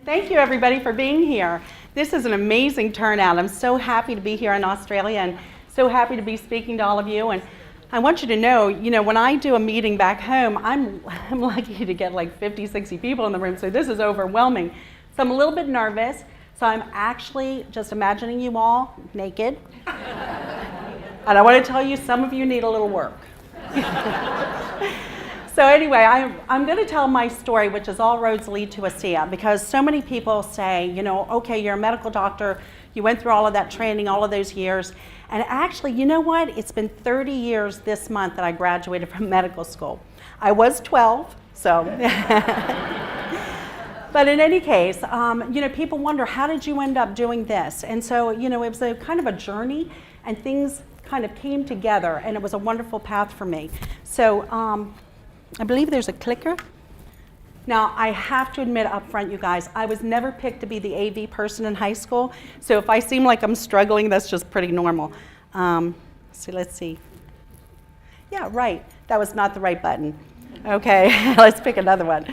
Thank you everybody for being here. This is an amazing turnout. I'm so happy to be here in Australia and so happy to be speaking to all of you. And I want you to know, when I do a meeting back home, I'm lucky to get like 50, 60 people in the room, so this is overwhelming. So I'm a little bit nervous, so I'm actually just imagining you all naked. And I want to tell you, some of you need a little work. So anyway, I'm going to tell my story, which is all roads lead to Asea, because so many people say, okay, you're a medical doctor, you went through all of that training, all of those years, and actually, you know what? It's been 30 years this month that I graduated from medical school. I was 12, so. But in any case, people wonder, how did you end up doing this? And so, it was a kind of a journey, and things kind of came together, and it was a wonderful path for me. So, I believe there's a clicker. Now, I have to admit up front, you guys, I was never picked to be the AV person in high school, so if I seem like I'm struggling, that's just pretty normal. So let's see. Yeah, right, that was not the right button. Okay, let's pick another one.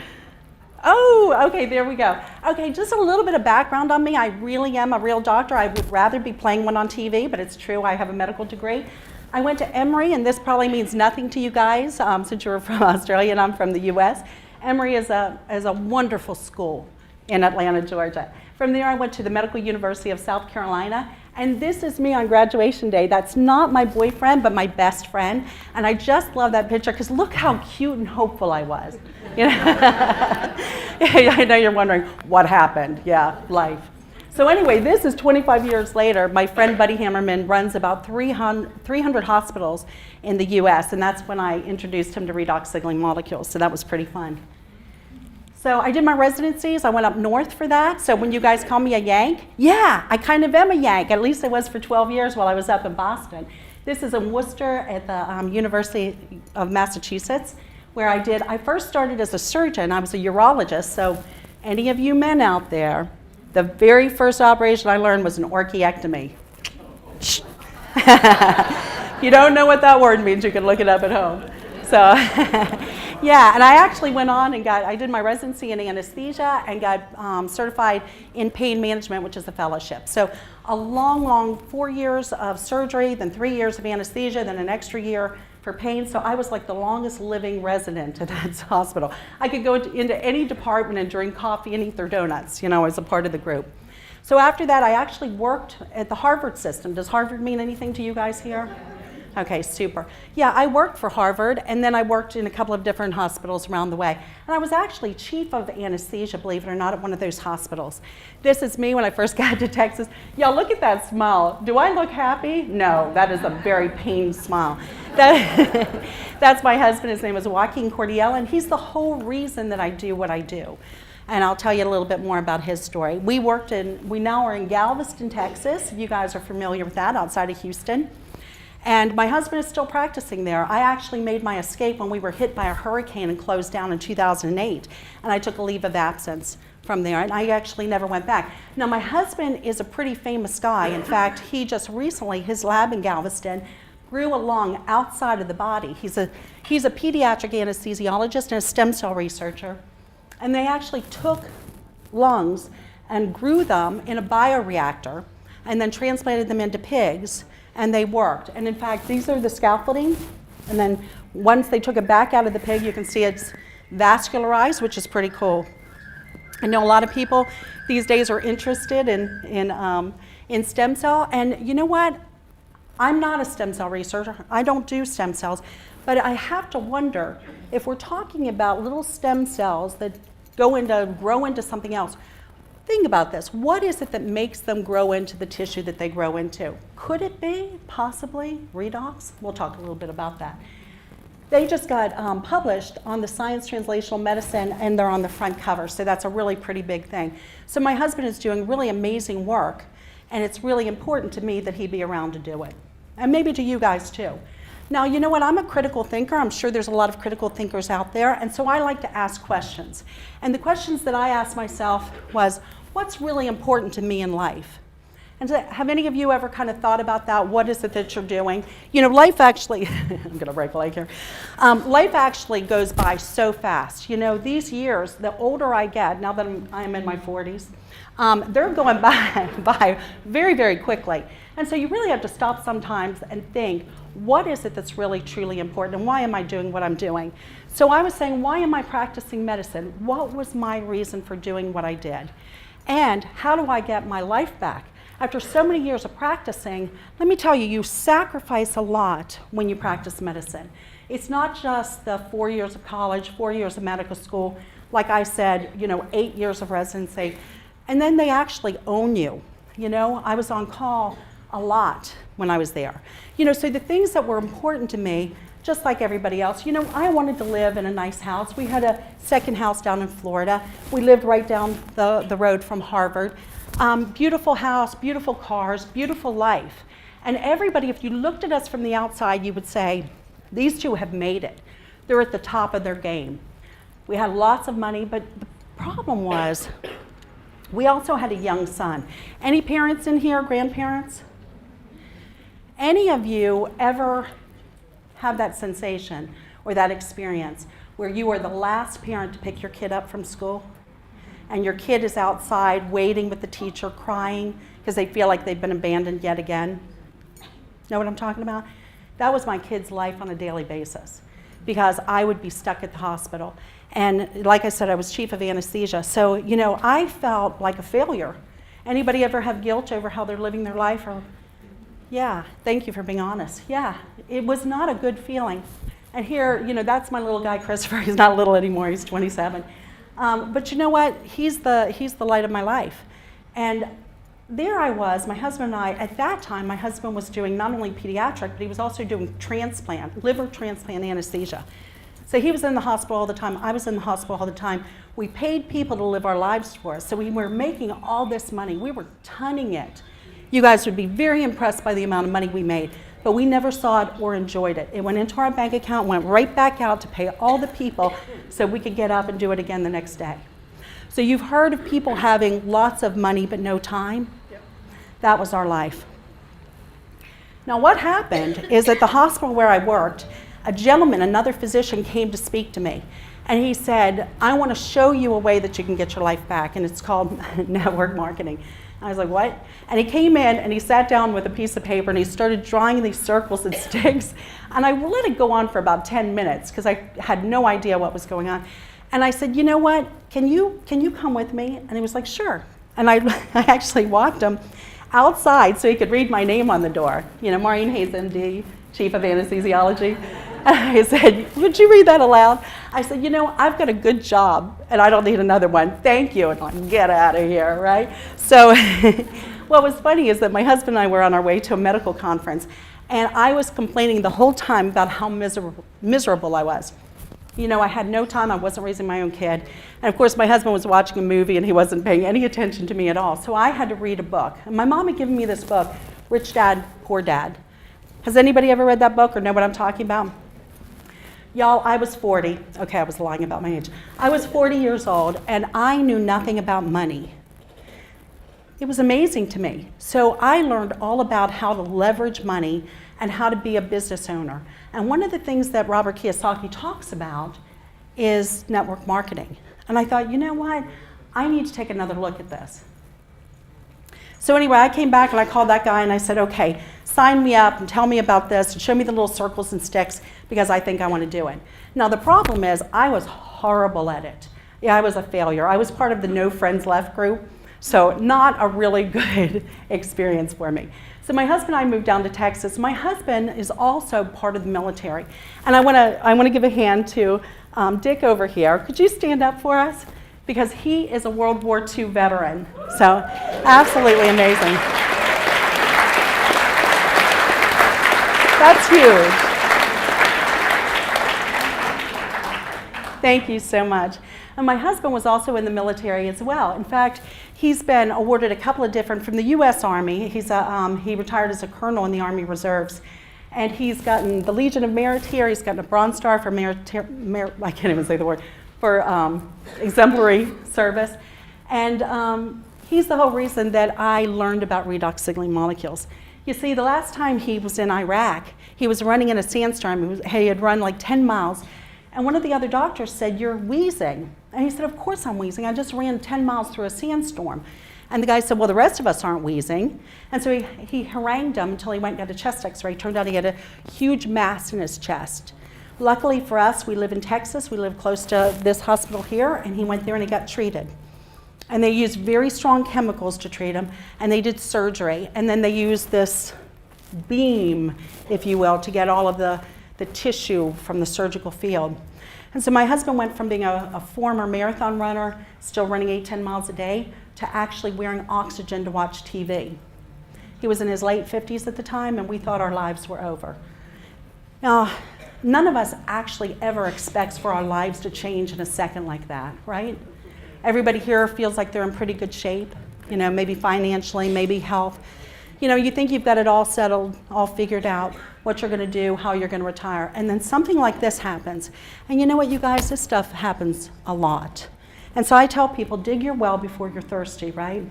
Oh, okay, there we go. Okay, just a little bit of background on me. I really am a real doctor. I would rather be playing one on TV, but it's true, I have a medical degree. I went to Emory, and this probably means nothing to you guys since you're from Australia and I'm from the US. Emory is a wonderful school in Atlanta, Georgia. From there, I went to the Medical University of South Carolina, and this is me on graduation day. That's not my boyfriend, but my best friend, and I just love that picture because look how cute and hopeful I was. I know you're wondering, what happened? Yeah, life. So anyway, this is 25 years later. My friend Buddy Hammerman runs about 300 hospitals in the US, and that's when I introduced him to redox signaling molecules, so that was pretty fun. So I did my residencies. I went up north for that. So when you guys call me a Yank, yeah, I kind of am a Yank. At least I was for 12 years while I was up in Boston. This is in Worcester at the University of Massachusetts, where I first started as a surgeon. I was a urologist, so any of you men out there, the very first operation I learned was an orchiectomy. If you don't know what that word means, you can look it up at home. So, yeah, and I actually went on and I did my residency in anesthesia and got certified in pain management, which is a fellowship. So a long 4 years of surgery, then 3 years of anesthesia, then an extra year for pain. So I was like the longest living resident at that hospital. I could go into any department and drink coffee and eat their donuts, as a part of the group. So after that, I actually worked at the Harvard system. Does Harvard mean anything to you guys here? Okay, super. Yeah, I worked for Harvard, and then I worked in a couple of different hospitals around the way. And I was actually chief of anesthesia, believe it or not, at one of those hospitals. This is me when I first got to Texas. Y'all, look at that smile. Do I look happy? No, that is a very pained smile. That's my husband. His name is Joaquin Cordial, and he's the whole reason that I do what I do. And I'll tell you a little bit more about his story. We now are in Galveston, Texas. You guys are familiar with that, outside of Houston. And my husband is still practicing there. I actually made my escape when we were hit by a hurricane and closed down in 2008. And I took a leave of absence from there, and I actually never went back. Now, my husband is a pretty famous guy. In fact, he just recently, his lab in Galveston grew a lung outside of the body. He's a pediatric anesthesiologist and a stem cell researcher. And they actually took lungs and grew them in a bioreactor and then transplanted them into pigs. And they worked. And in fact, these are the scaffolding. And then once they took it back out of the pig, you can see it's vascularized, which is pretty cool. I know a lot of people these days are interested in stem cell. And you know what? I'm not a stem cell researcher. I don't do stem cells. But I have to wonder, if we're talking about little stem cells that grow into something else, think about this. What is it that makes them grow into the tissue that they grow into? Could it be, possibly, redox? We'll talk a little bit about that. They just got published on the Science Translational Medicine, and they're on the front cover, so that's a really pretty big thing. So my husband is doing really amazing work, and it's really important to me that he be around to do it. And maybe to you guys too. Now, you know what? I'm a critical thinker. I'm sure there's a lot of critical thinkers out there, and so I like to ask questions. And the questions that I asked myself was, what's really important to me in life? And have any of you ever kind of thought about that? What is it that you're doing? You know, life actually, I'm going to break a leg here. Life actually goes by so fast. You know, these years, the older I get, now that I'm in my 40s, they're going by very, very quickly. And so you really have to stop sometimes and think, what is it that's really, truly important, and why am I doing what I'm doing? So I was saying, why am I practicing medicine? What was my reason for doing what I did? And how do I get my life back? After so many years of practicing, let me tell you, you sacrifice a lot when you practice medicine. It's not just the 4 years of college, 4 years of medical school, like I said, you know, 8 years of residency, and then they actually own you. You know, I was on call a lot when I was there. You know, so the things that were important to me, just like everybody else, you know, I wanted to live in a nice house. We had a second house down in Florida. We lived right down the road from Harvard. Beautiful house, beautiful cars, beautiful life. And everybody, if you looked at us from the outside, you would say, these two have made it. They're at the top of their game. We had lots of money, but the problem was, we also had a young son. Any parents in here, grandparents? Any of you ever have that sensation or that experience where you are the last parent to pick your kid up from school and your kid is outside waiting with the teacher crying because they feel like they've been abandoned yet again? Know what I'm talking about? That was my kid's life on a daily basis because I would be stuck at the hospital. And like I said, I was chief of anesthesia. So, you know, I felt like a failure. Anybody ever have guilt over how they're living their life? Or, yeah, thank you for being honest. Yeah, it was not a good feeling. And here, you know, that's my little guy, Christopher. He's not little anymore, he's 27. But you know what? He's the light of my life. And there I was, my husband and I, at that time, my husband was doing not only pediatric, but he was also doing transplant, liver transplant anesthesia. So he was in the hospital all the time, I was in the hospital all the time. We paid people to live our lives for us, so we were making all this money. We were tonning it. You guys would be very impressed by the amount of money we made, but we never saw it or enjoyed it. It went into our bank account, went right back out to pay all the people so we could get up and do it again the next day. So you've heard of people having lots of money but no time? Yep. That was our life. Now what happened is at the hospital where I worked, a gentleman, another physician, came to speak to me. And he said, I want to show you a way that you can get your life back, and it's called network marketing. I was like, what? And he came in and he sat down with a piece of paper and he started drawing these circles and sticks. And I let it go on for about 10 minutes because I had no idea what was going on. And I said, you know what, can you come with me? And he was like, sure. And I actually walked him outside so he could read my name on the door. You know, Maureen Hayes, MD, Chief of Anesthesiology. And I said, would you read that aloud? I said, you know, I've got a good job and I don't need another one. Thank you. And I'm like, get out of here, right? So what was funny is that my husband and I were on our way to a medical conference and I was complaining the whole time about how miserable I was. You know, I had no time, I wasn't raising my own kid. And of course, my husband was watching a movie and he wasn't paying any attention to me at all. So I had to read a book. And my mom had given me this book, Rich Dad, Poor Dad. Has anybody ever read that book or know what I'm talking about? Y'all, I was 40. Okay, I was lying about my age. I was 40 years old and I knew nothing about money. It was amazing to me. So I learned all about how to leverage money and how to be a business owner. And one of the things that Robert Kiyosaki talks about is network marketing. And I thought, you know what? I need to take another look at this. So anyway, I came back and I called that guy and I said, okay, sign me up and tell me about this and show me the little circles and sticks because I think I want to do it. Now the problem is I was horrible at it. Yeah, I was a failure. I was part of the No Friends Left group, so not a really good experience for me. So my husband and I moved down to Texas. My husband is also part of the military. And I want to give a hand to Dick over here. Could you stand up for us? Because he is a World War II veteran. So absolutely amazing. That's huge. Thank you so much. And my husband was also in the military as well. In fact, he's been awarded a couple of different, from the U.S. Army. He retired as a colonel in the Army Reserves. And he's gotten the Legion of Merit here. He's gotten a Bronze Star for I can't even say the word, for exemplary service. And He's the whole reason that I learned about redox signaling molecules. You see, the last time he was in Iraq, he was running in a sandstorm. He had run like 10 miles. And one of the other doctors said, "You're wheezing." And he said, "Of course I'm wheezing. I just ran 10 miles through a sandstorm." And the guy said, "Well, the rest of us aren't wheezing." And so he harangued him until he went and got a chest x-ray. Turned out he had a huge mass in his chest. Luckily for us, we live in Texas. We live close to this hospital here. And he went there and he got treated. And they used very strong chemicals to treat him. And they did surgery. And then they used this beam, if you will, to get all of the tissue from the surgical field. And so my husband went from being a former marathon runner, still running 8-10 miles a day, to actually wearing oxygen to watch TV. He was in his late 50s at the time, and we thought our lives were over. Now, none of us actually ever expects for our lives to change in a second like that, right? Everybody here feels like they're in pretty good shape, you know, maybe financially, maybe health. You know, you think you've got it all settled, all figured out, what you're going to do, how you're going to retire, and then something like this happens. And you know what, you guys, this stuff happens a lot. And so I tell people, dig your well before you're thirsty, right?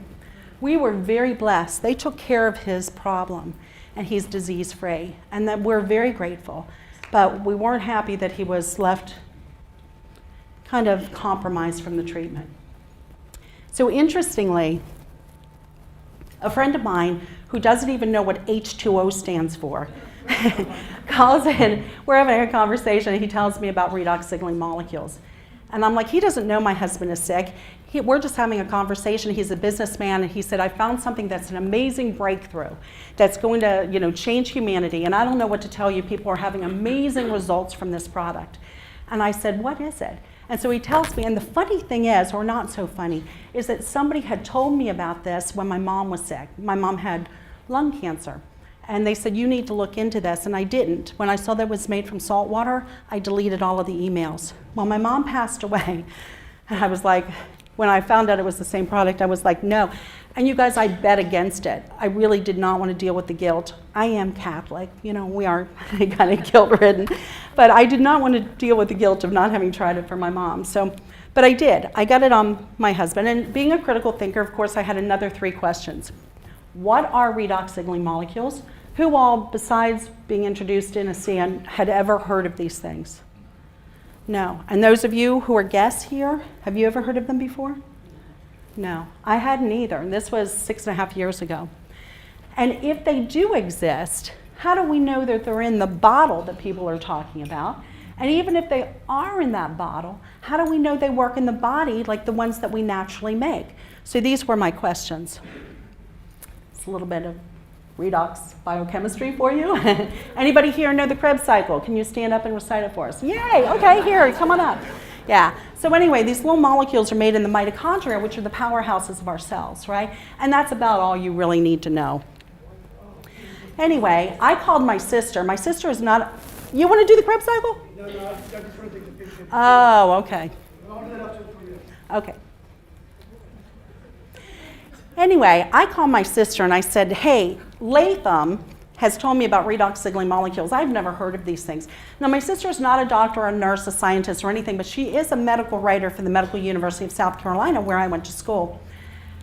We were very blessed. They took care of his problem, and he's disease-free, and that we're very grateful. But we weren't happy that he was left kind of compromised from the treatment. So interestingly, a friend of mine who doesn't even know what H2O stands for calls in, we're having a conversation, and he tells me about redox signaling molecules. And I'm like, he doesn't know my husband is sick. We're just having a conversation. He's a businessman, and he said, "I found something that's an amazing breakthrough that's going to, you know, change humanity. And I don't know what to tell you. People are having amazing results from this product." And I said, "What is it?" And so he tells me, and the funny thing is, or not so funny, is that somebody had told me about this when my mom was sick. My mom had lung cancer. And they said, "You need to look into this," and I didn't. When I saw that it was made from salt water, I deleted all of the emails. Well, my mom passed away, and I was like, when I found out it was the same product, I was like, no. And you guys, I bet against it. I really did not want to deal with the guilt. I am Catholic, you know, we are kind of guilt-ridden, but I did not want to deal with the guilt of not having tried it for my mom. So, but I did. I got it on my husband, and being a critical thinker, of course, I had another 3 questions. What are redox signaling molecules? Who all, besides being introduced in Asea, had ever heard of these things? No. And those of you who are guests here, have you ever heard of them before? No. I hadn't either. And this was 6.5 years ago. And if they do exist, how do we know that they're in the bottle that people are talking about? And even if they are in that bottle, how do we know they work in the body like the ones that we naturally make? So these were my questions. It's a little bit of redox biochemistry for you. Anybody here know the Krebs cycle? Can you stand up and recite it for us? Yay, okay, here, come on up. Yeah, so anyway, these little molecules are made in the mitochondria, which are the powerhouses of our cells, right? And that's about all you really need to know. Anyway, I called my sister. My sister is not, you want to do the Krebs cycle? No, I just want to take the picture. Oh, okay. Okay. Anyway, I called my sister and I said, "Hey, Latham has told me about redox signaling molecules. I've never heard of these things." Now, my sister is not a doctor or a nurse, a scientist or anything, but she is a medical writer for the Medical University of South Carolina, where I went to school.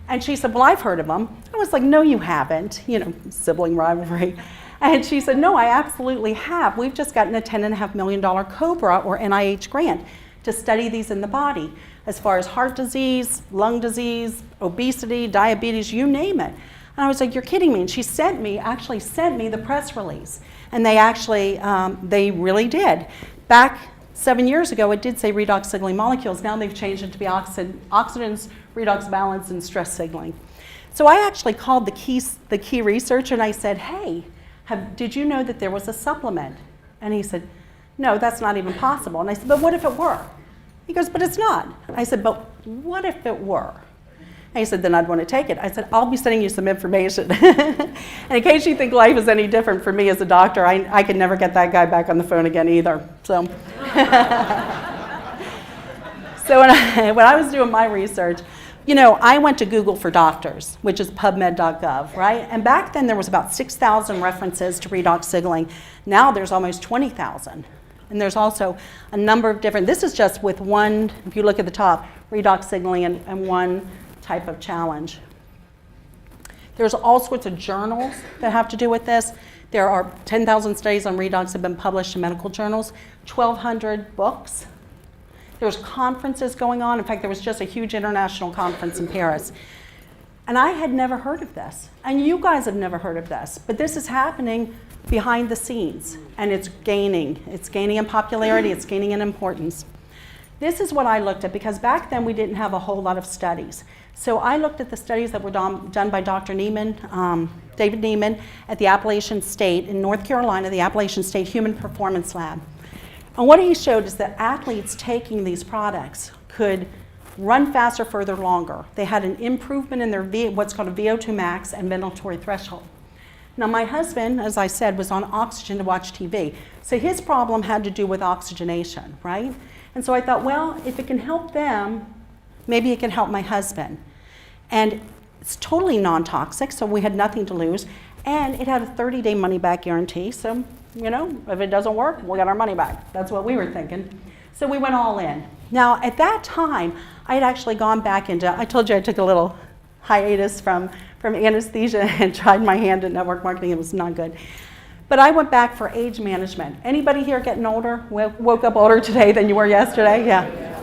And she said, "Well, I've heard of them." I was like, "No, you haven't," you know, sibling rivalry. And she said, "No, I absolutely have. We've just gotten a $10.5 million COBRA or NIH grant to study these in the body, as far as heart disease, lung disease, obesity, diabetes, you name it." And I was like, "You're kidding me." And she actually sent me the press release. And they actually, they really did. Back 7 years ago, it did say redox signaling molecules. Now they've changed it to be oxidants, redox balance, and stress signaling. So I actually called the key researcher and I said, "Hey, did you know that there was a supplement?" And he said, "No, that's not even possible." And I said, "But what if it were?" He goes, "But it's not." I said, "But what if it were?" And he said, "Then I'd want to take it." I said, "I'll be sending you some information." And in case you think life is any different for me as a doctor, I could never get that guy back on the phone again either. So, so when I was doing my research, you know, I went to Google for doctors, which is pubmed.gov, right? And back then there was about 6,000 references to redox signaling. Now there's almost 20,000. And there's also a number of different, this is just with one, if you look at the top, redox signaling and one type of challenge. There's all sorts of journals that have to do with this. There are 10,000 studies on redox have been published in medical journals, 1,200 books. There's conferences going on. In fact, there was just a huge international conference in Paris. And I had never heard of this. And you guys have never heard of this. But this is happening behind the scenes. And it's gaining. It's gaining in popularity. It's gaining in importance. This is what I looked at, because back then we didn't have a whole lot of studies. So I looked at the studies that were done by Dr. Neiman, David Neiman, at the Appalachian State in North Carolina, the Appalachian State Human Performance Lab. And what he showed is that athletes taking these products could run faster, further, longer. They had an improvement in their what's called a VO2 max and ventilatory threshold. Now my husband, as I said, was on oxygen to watch TV. So his problem had to do with oxygenation, right? And so I thought, well, if it can help them, maybe it can help my husband. And it's totally non-toxic, so we had nothing to lose. And it had a 30-day money-back guarantee, so, you know, if it doesn't work, we'll get our money back. That's what we were thinking. So we went all in. Now, at that time, I had actually gone back into, I told you I took a little hiatus from anesthesia and tried my hand at network marketing. It was not good. But I went back for age management. Anybody here getting older? Woke up older today than you were yesterday? Yeah.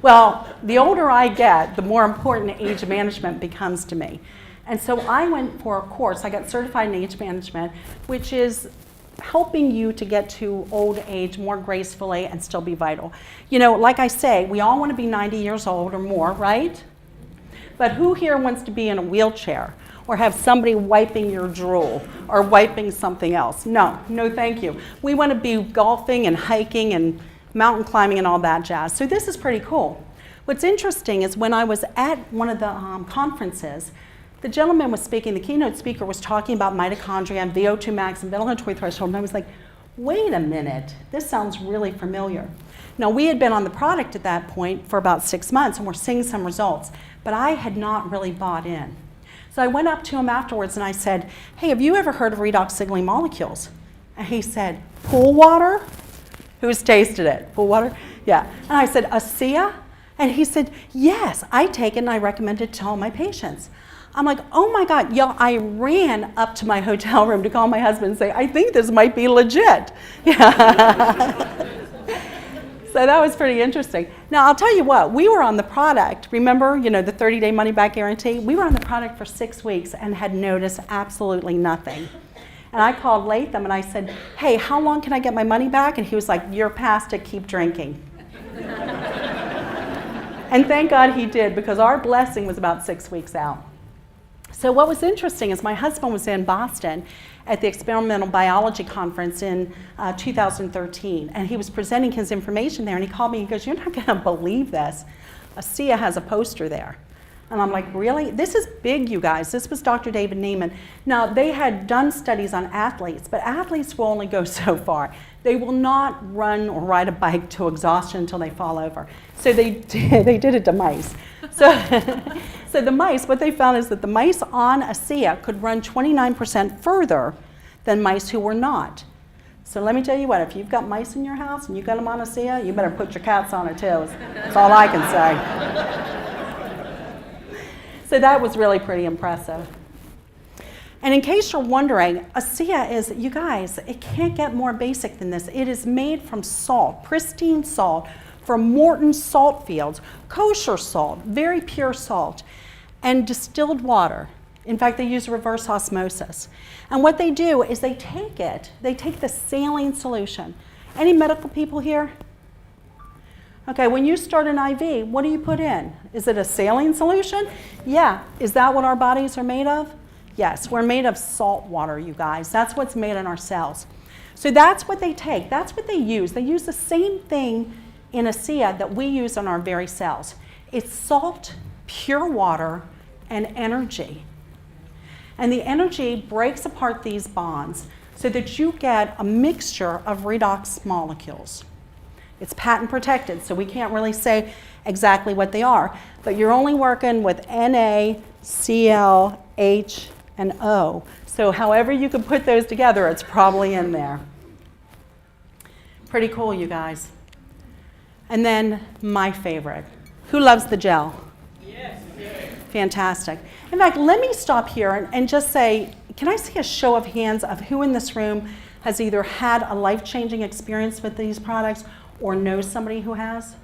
Well, the older I get, the more important age management becomes to me. And so I went for a course. I got certified in age management, which is helping you to get to old age more gracefully and still be vital. You know, like I say, we all want to be 90 years old or more, right? But who here wants to be in a wheelchair or have somebody wiping your drool or wiping something else? No, no thank you. We want to be golfing and hiking and mountain climbing and all that jazz. So this is pretty cool. What's interesting is when I was at one of the conferences, the gentleman was speaking, the keynote speaker was talking about mitochondria and VO2 max and ventilatory threshold, and I was like, wait a minute, this sounds really familiar. Now, we had been on the product at that point for about 6 months, and we're seeing some results, but I had not really bought in. So I went up to him afterwards and I said, hey, have you ever heard of redox signaling molecules? And he said, pool water? Who's tasted it? Pool water? Yeah. And I said, Asea? And he said, yes, I take it and I recommend it to all my patients. I'm like, oh my God, y'all, I ran up to my hotel room to call my husband and say, I think this might be legit. Yeah. So that was pretty interesting. Now, I'll tell you what, we were on the product. Remember, you know, the 30-day money-back guarantee? We were on the product for 6 weeks and had noticed absolutely nothing. And I called Latham and I said, hey, how long can I get my money back? And he was like, you're past it, keep drinking. And thank God he did, because our blessing was about 6 weeks out. So what was interesting is my husband was in Boston at the Experimental Biology Conference in 2013, and he was presenting his information there, and he called me and he goes, you're not gonna believe this. Asea has a poster there. And I'm like, really? This is big, you guys. This was Dr. David Neiman. Now, they had done studies on athletes, but athletes will only go so far. They will not run or ride a bike to exhaustion until they fall over. So they did it to mice. So the mice, what they found is that the mice on Asea could run 29% further than mice who were not. So let me tell you what, if you've got mice in your house and you've got them on Asea, you better put your cats on it too. That's all I can say. So that was really pretty impressive. And in case you're wondering, Asea is, you guys, it can't get more basic than this. It is made from salt, pristine salt, from Morton salt fields, kosher salt, very pure salt, and distilled water. In fact, they use reverse osmosis. And what they do is they take the saline solution. Any medical people here? Okay, when you start an IV, what do you put in? Is it a saline solution? Yeah. Is that what our bodies are made of? Yes, we're made of salt water, you guys. That's what's made in our cells. So that's what they take. That's what they use. They use the same thing in Asea that we use on our very cells. It's salt, pure water, and energy. And the energy breaks apart these bonds so that you get a mixture of redox molecules. It's patent protected, so we can't really say exactly what they are, but you're only working with Na, Cl, H, and O. So however you could put those together, it's probably in there. Pretty cool, you guys. And then my favorite. Who loves the gel? Yes. Fantastic. In fact, let me stop here and just say, can I see a show of hands of who in this room has either had a life-changing experience with these products or knows somebody who has?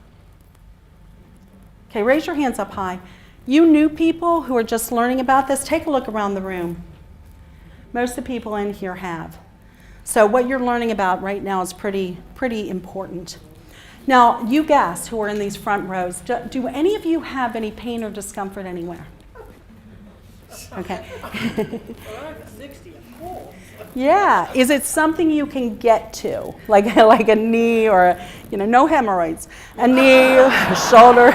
Okay, raise your hands up high. You new people who are just learning about this, take a look around the room. Most of the people in here have. So what you're learning about right now is pretty important. Now, you guests who are in these front rows, do any of you have any pain or discomfort anywhere? Okay. Well, I'm 60, of course. Yeah, is it something you can get to? Like a knee or, no hemorrhoids. A knee, a shoulder.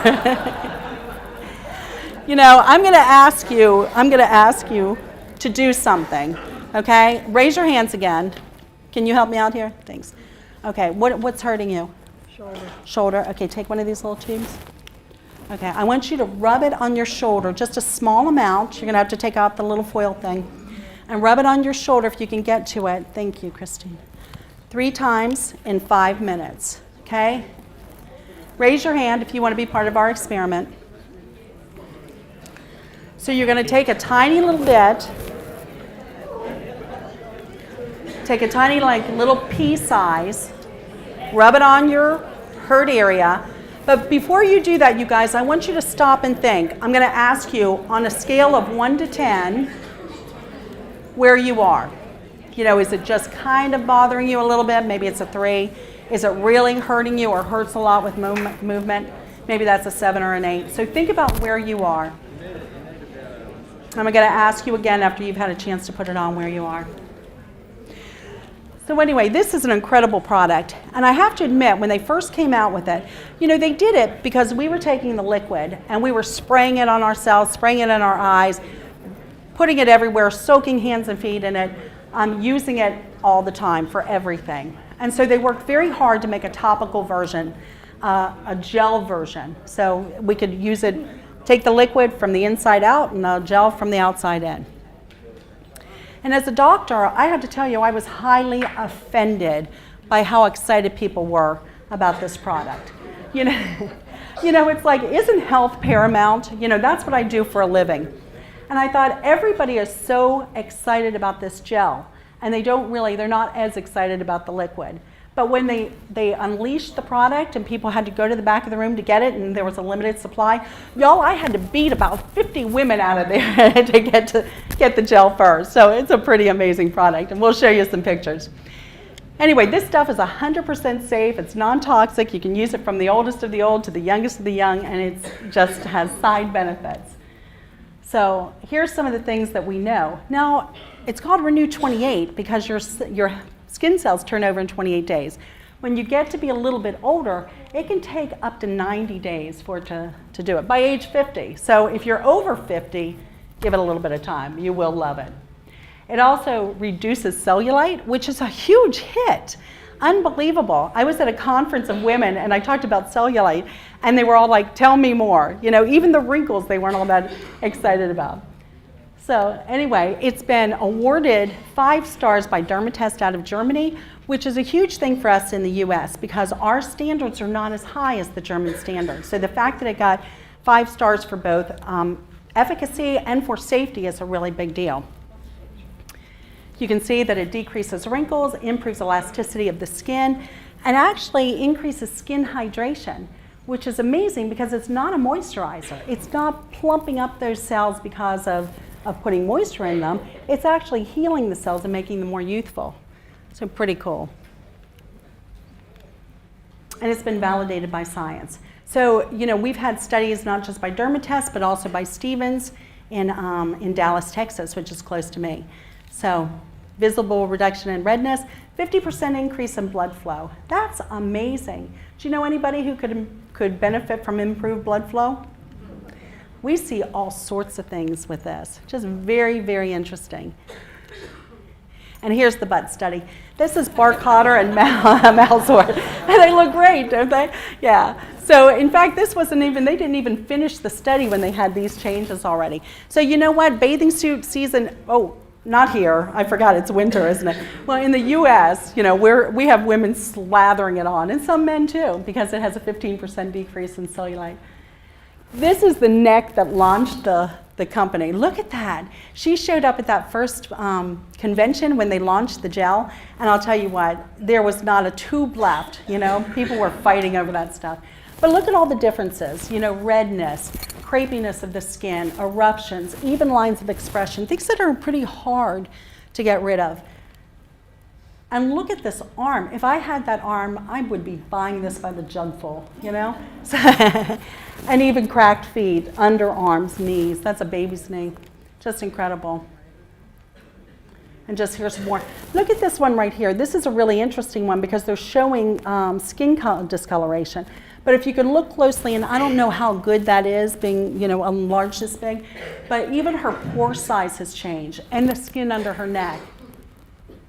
I'm going to ask you to do something, okay? Raise your hands again. Can you help me out here? Thanks. Okay, what's hurting you? Shoulder. Okay, take one of these little tubes. Okay, I want you to rub it on your shoulder, just a small amount. You're going to have to take out the little foil thing. And rub it on your shoulder if you can get to it. Thank you, Christine. 3 times in 5 minutes, okay? Raise your hand if you want to be part of our experiment. So you're going to take a tiny little bit, take a tiny little pea size, rub it on your hurt area. But before you do that, you guys, I want you to stop and think. I'm going to ask you on a scale of 1 to 10, where you are. Is it just kind of bothering you a little bit? Maybe it's a 3. Is it really hurting you or hurts a lot with movement? Maybe that's a 7 or an 8. So think about where you are. I'm going to ask you again after you've had a chance to put it on where you are. So anyway, this is an incredible product. And I have to admit, when they first came out with it, they did it because we were taking the liquid and we were spraying it on ourselves, spraying it in our eyes, putting it everywhere, soaking hands and feet in it, using it all the time for everything. And so they worked very hard to make a topical version, a gel version. So we could use it, take the liquid from the inside out and the gel from the outside in. And as a doctor, I have to tell you, I was highly offended by how excited people were about this product. It's like, isn't health paramount? That's what I do for a living. And I thought everybody is so excited about this gel, and they're not as excited about the liquid. But when they unleashed the product and people had to go to the back of the room to get it and there was a limited supply, y'all, I had to beat about 50 women out of there to get the gel first. So it's a pretty amazing product, and we'll show you some pictures. Anyway, this stuff is 100% safe. It's non-toxic. You can use it from the oldest of the old to the youngest of the young, and it just has side benefits. So here's some of the things that we know. Now, it's called Renew 28 because your skin cells turn over in 28 days. When you get to be a little bit older, it can take up to 90 days for it to do it, by age 50. So if you're over 50, give it a little bit of time. You will love it. It also reduces cellulite, which is a huge hit. Unbelievable. I was at a conference of women and I talked about cellulite and they were all like, tell me more. Even the wrinkles they weren't all that excited about. So anyway, it's been awarded 5 stars by Dermatest out of Germany, which is a huge thing for us in the US because our standards are not as high as the German standards. So the fact that it got 5 stars for both efficacy and for safety is a really big deal. You can see that it decreases wrinkles, improves elasticity of the skin, and actually increases skin hydration, which is amazing because it's not a moisturizer. It's not plumping up those cells because of putting moisture in them. It's actually healing the cells and making them more youthful. So pretty cool. And it's been validated by science. So, we've had studies not just by Dermatest, but also by Stevens in Dallas, Texas, which is close to me. So, visible reduction in redness, 50% increase in blood flow. That's amazing. Do you know anybody who could benefit from improved blood flow? We see all sorts of things with this. Just very, very interesting. And here's the butt study. This is Bart Cotter and Malzor. And they look great, don't they? Yeah. So in fact, they didn't even finish the study when they had these changes already. So you know what? Bathing suit season, not here. I forgot it's winter, isn't it? Well, in the US, we have women slathering it on, and some men too, because it has a 15% decrease in cellulite. This is the neck that launched the company. Look at that. She showed up at that first convention when they launched the gel, and I'll tell you what, there was not a tube left, you know? People were fighting over that stuff. But look at all the differences, you know, redness, crepiness of the skin, eruptions, even lines of expression, things that are pretty hard to get rid of. And look at this arm. If I had that arm, I would be buying this by the jugful, you know? And even cracked feet, underarms, knees. That's a baby's knee. Just incredible. And just here's more. Look at this one right here. This is a really interesting one because they're showing skin discoloration. But if you can look closely, and I don't know how good that is, being, you know, enlarged this big, but even her pore size has changed, and the skin under her neck.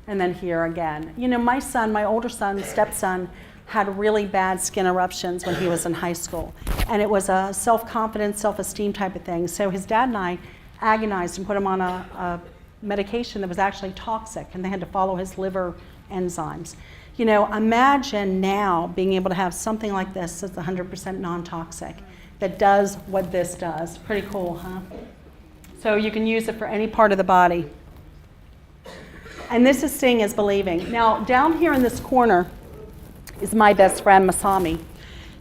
And then here again. You know, my son, my older son, stepson, had really bad skin eruptions when he was in high school. And it was a self-confidence, self-esteem type of thing. So his dad and I agonized and put him on a medication that was actually toxic, and they had to follow his liver enzymes. You know, imagine now being able to have something like this that's 100% non-toxic, that does what this does. Pretty cool, huh? So you can use it for any part of the body. And this is seeing is believing. Now, down here in this corner is my best friend, Masami.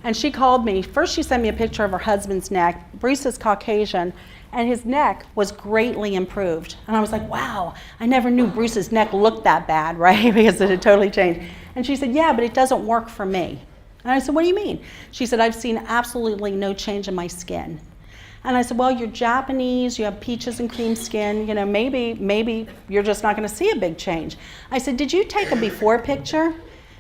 And she called me. First, she sent me a picture of her husband's neck. Bruce is Caucasian, and his neck was greatly improved. And I was like, wow, I never knew Bruce's neck looked that bad, right? Because it had totally changed. And she said, yeah, but it doesn't work for me. And I said, what do you mean? She said, I've seen absolutely no change in my skin. And I said, well, you're Japanese, you have peaches and cream skin, you know, maybe you're just not gonna see a big change. I said, did you take a before picture?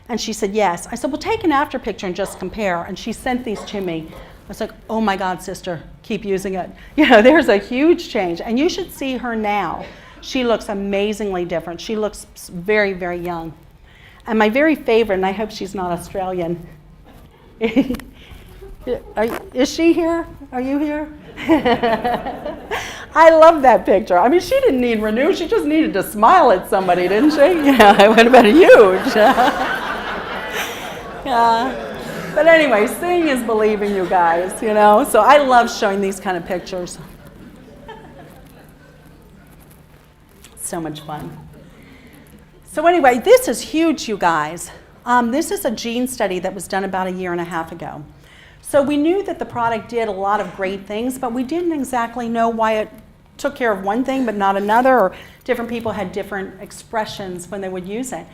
And she said, yes. I said, well, take an after picture and just compare. And she sent these to me. I was like, oh my God, sister, keep using it. You know, there's a huge change. And you should see her now. She looks amazingly different. She looks very, very young. And my very favorite, and I hope she's not Australian. Is she here? Are you here? I love that picture. I mean, she didn't need renew. She just needed to smile at somebody, didn't she? Yeah, it would have been huge. Yeah. But anyway, seeing is believing, you guys, you know? So I love showing these kind of pictures. So much fun. So anyway, this is huge, you guys. This is a gene study that was done about 1.5 years ago. So we knew that the product did a lot of great things, but we didn't exactly know why it took care of one thing but not another, or different people had different expressions when they would use it.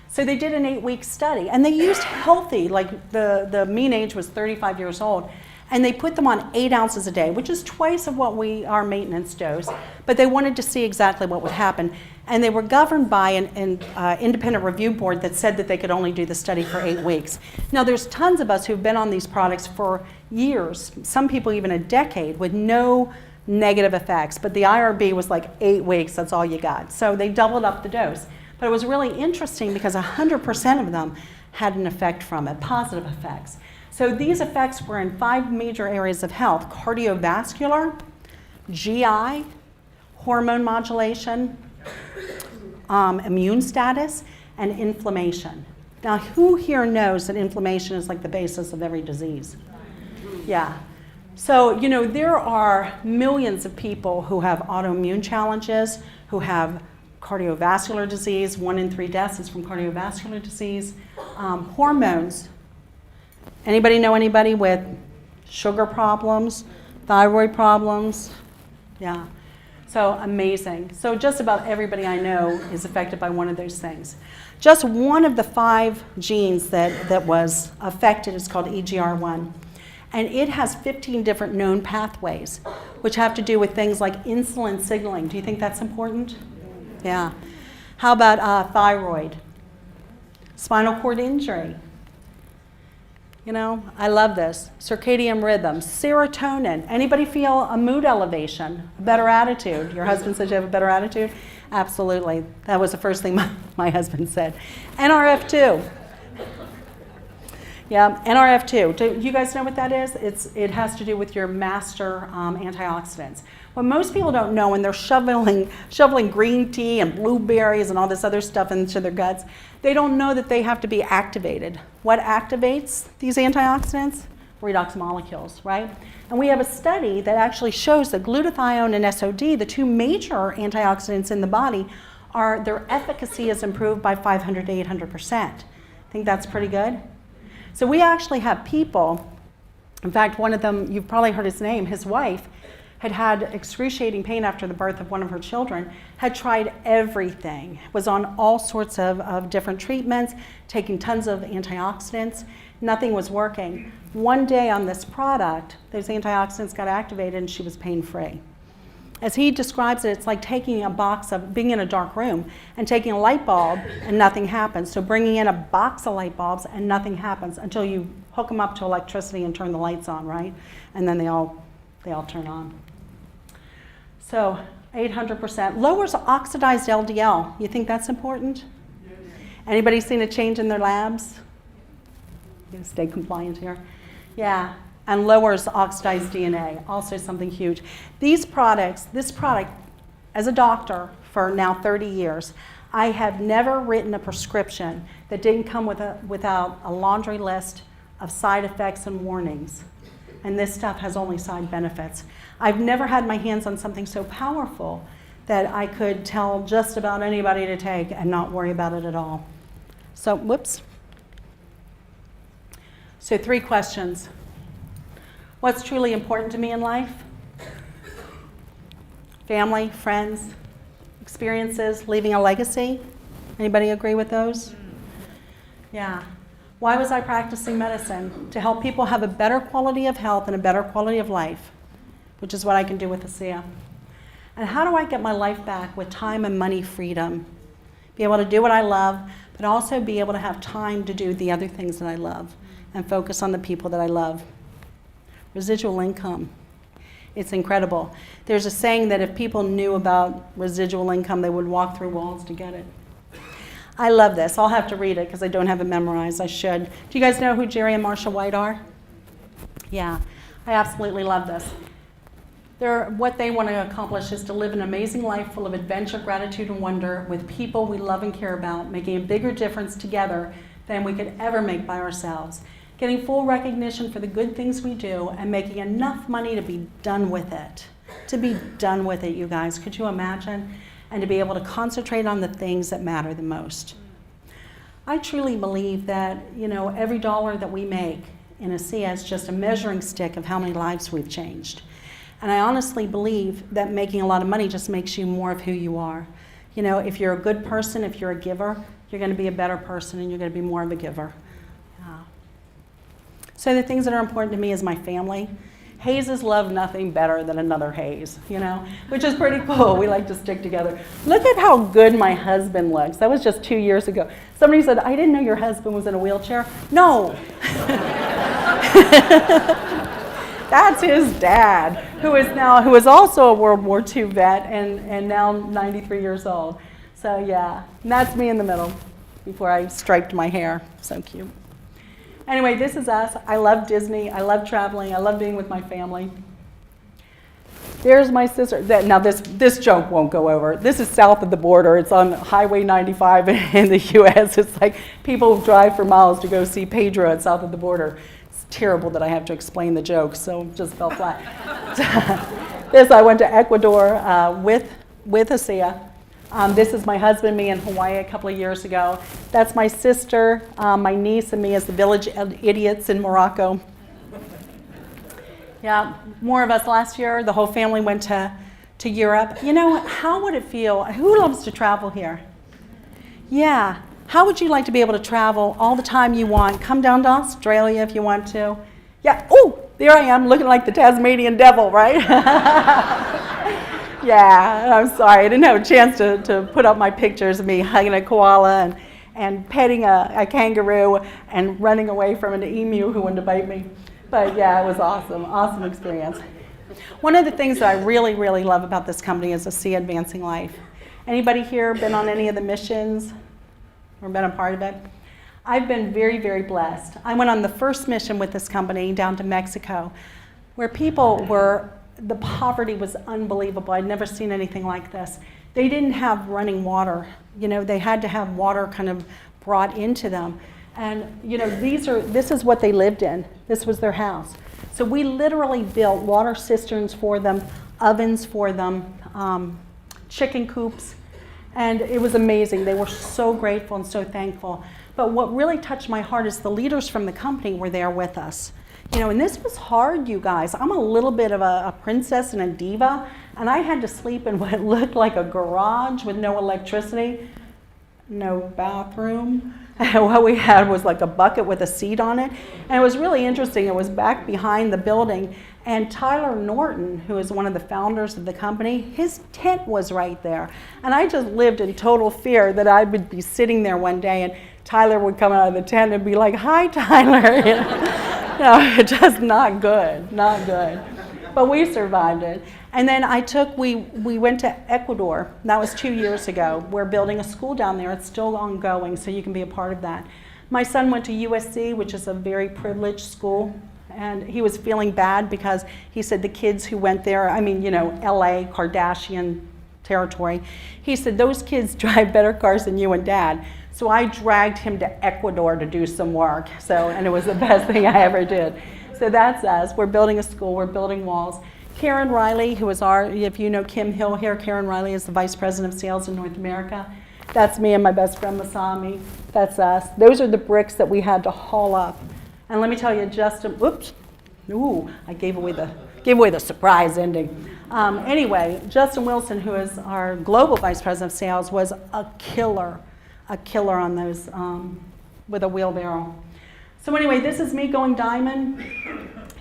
So they did an 8-week study, and they used healthy, like the mean age was 35 years old, and they put them on 8 ounces a day, which is twice of what our maintenance dose, but they wanted to see exactly what would happen. And they were governed by an independent review board that said that they could only do the study for 8 weeks. Now, there's tons of us who've been on these products for years, some people even a decade, with no negative effects, but the IRB was like 8 weeks, that's all you got. So they doubled up the dose. But it was really interesting because 100% of them had an effect from it, positive effects. So these effects were in 5 major areas of health: cardiovascular, GI, hormone modulation, immune status, and inflammation. Now, who here knows that inflammation is like the basis of every disease? Yeah. So, you know, there are millions of people who have autoimmune challenges, who have cardiovascular disease. 1 in 3 deaths is from cardiovascular disease. Hormones. Anybody know anybody with sugar problems, thyroid problems? Yeah. So amazing. So just about everybody I know is affected by one of those things. Just one of the 5 genes that was affected is called EGR1. And it has 15 different known pathways, which have to do with things like insulin signaling. Do you think that's important? Yeah. How about thyroid? Spinal cord injury. You know, I love this. Circadian rhythm, serotonin. Anybody feel a mood elevation, a better attitude? Your husband says you have a better attitude? Absolutely. That was the first thing my husband said. NRF2. Yeah, NRF2. Do you guys know what that is? It has to do with your master antioxidants. What most people don't know, when they're shoveling green tea and blueberries and all this other stuff into their guts, they don't know that they have to be activated. What activates these antioxidants? redox molecules, right? And we have a study that actually shows that glutathione and SOD, the two major antioxidants in the body, their efficacy is improved by 500 to 800%. Think that's pretty good? So we actually have people, in fact, one of them, you've probably heard his name, his wife, had excruciating pain after the birth of one of her children, had tried everything, was on all sorts of different treatments, taking tons of antioxidants. Nothing was working. One day on this product, those antioxidants got activated and she was pain-free. As he describes it, it's like taking a box of, being in a dark room and taking a light bulb and nothing happens. So bringing in a box of light bulbs and nothing happens until you hook them up to electricity and turn the lights on, right? And then they all turn on. So 800%. Lowers oxidized LDL. You think that's important? Anybody seen a change in their labs? You gonna stay compliant here. Yeah, and lowers oxidized DNA, also something huge. This product, as a doctor for now 30 years, I have never written a prescription that didn't come without a laundry list of side effects and warnings. And this stuff has only side benefits. I've never had my hands on something so powerful that I could tell just about anybody to take and not worry about it at all. So, whoops. So 3 questions. What's truly important to me in life? Family, friends, experiences, leaving a legacy. Anybody agree with those? Yeah. Why was I practicing medicine? To help people have a better quality of health and a better quality of life, which is what I can do with Asea. And how do I get my life back with time and money freedom? Be able to do what I love, but also be able to have time to do the other things that I love and focus on the people that I love. Residual income. It's incredible. There's a saying that if people knew about residual income, they would walk through walls to get it. I love this. I'll have to read it because I don't have it memorized. I should. Do you guys know who Jerry and Marcia White are? Yeah, I absolutely love this. What they want to accomplish is to live an amazing life full of adventure, gratitude, and wonder with people we love and care about, making a bigger difference together than we could ever make by ourselves. Getting full recognition for the good things we do and making enough money to be done with it. To be done with it, you guys. Could you imagine? And to be able to concentrate on the things that matter the most. I truly believe that, every dollar that we make in Asea is just a measuring stick of how many lives we've changed. And I honestly believe that making a lot of money just makes you more of who you are. If you're a good person, if you're a giver, you're going to be a better person and you're going to be more of a giver. So the things that are important to me is my family. Hayeses love nothing better than another Hayes, which is pretty cool. We like to stick together. Look at how good my husband looks. That was just 2 years ago. Somebody said, I didn't know your husband was in a wheelchair. No. That's his dad, who is also a World War II vet and now 93 years old. So yeah, and that's me in the middle before I striped my hair. So cute. Anyway, this is us. I love Disney. I love traveling. I love being with my family. There's my sister. Now this joke won't go over. This is south of the border. It's on Highway 95 in the U.S. It's like people drive for miles to go see Pedro at south of the border. It's terrible that I have to explain the joke, so it just fell flat. I went to Ecuador with Asea. This is my husband, me in Hawaii a couple of years ago. That's my sister, my niece, and me as the village idiots in Morocco. Yeah, more of us last year. The whole family went to Europe. How would it feel? Who loves to travel here? Yeah. How would you like to be able to travel all the time you want? Come down to Australia if you want to. Yeah. Oh, there I am looking like the Tasmanian devil, right? Yeah, I'm sorry. I didn't have a chance to put up my pictures of me hugging a koala and petting a kangaroo and running away from an emu who wanted to bite me. But yeah, it was awesome. Awesome experience. One of the things that I really, really love about this company is Asea Advancing Life. Anybody here been on any of the missions or been a part of it? I've been very, very blessed. I went on the first mission with this company down to Mexico where the poverty was unbelievable. I'd never seen anything like this. They didn't have running water. They had to have water kind of brought into them. And you know, this is what they lived in. This was their house. So we literally built water cisterns for them, ovens for them, chicken coops, and it was amazing. They were so grateful and so thankful. But what really touched my heart is the leaders from the company were there with us. You know, and this was hard, you guys. I'm a little bit of a princess and a diva, and I had to sleep in what looked like a garage with no electricity, no bathroom. And what we had was like a bucket with a seat on it. And it was really interesting. It was back behind the building. And Tyler Norton, who is one of the founders of the company, his tent was right there. And I just lived in total fear that I would be sitting there one day and Tyler would come out of the tent and be like, "Hi, Tyler." You know, just not good, not good. But we survived it. And then we went to Ecuador. That was 2 years ago. We're building a school down there. It's still ongoing, so you can be a part of that. My son went to USC, which is a very privileged school, and he was feeling bad because he said the kids who went there, I mean, you know, LA, Kardashian territory, he said those kids drive better cars than you and Dad. So I dragged him to Ecuador to do some work. And it was the best thing I ever did. So that's us. We're building a school, we're building walls. Karen Riley, who is if you know Kim Hill here, Karen Riley is the Vice President of Sales in North America. That's me and my best friend Masami. That's us. Those are the bricks that we had to haul up. And let me tell you, Justin, I gave away the surprise ending. Anyway, Justin Wilson, who is our Global Vice President of Sales, was a killer on those with a wheelbarrow. So anyway, this is me going diamond.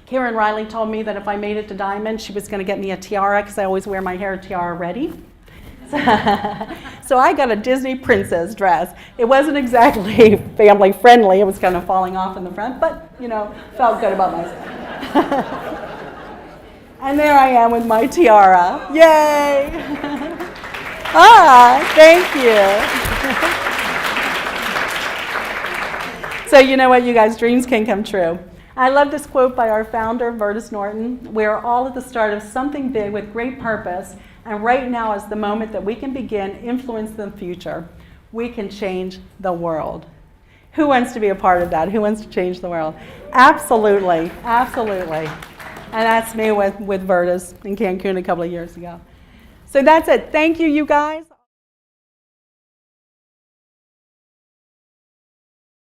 Karen Riley told me that if I made it to diamond, she was going to get me a tiara because I always wear my hair tiara ready. So I got a Disney princess dress. It wasn't exactly family friendly. It was kind of falling off in the front, but you know, felt good about myself. And there I am with my tiara. Yay! Thank you. So you know what, you guys, dreams can come true. I love this quote by our founder, Vertus Norton. We are all at the start of something big with great purpose, and right now is the moment that we can begin influencing the future. We can change the world. Who wants to be a part of that? Who wants to change the world? Absolutely, absolutely. And that's me with Vertus in Cancun a couple of years ago. So that's it. Thank you, you guys.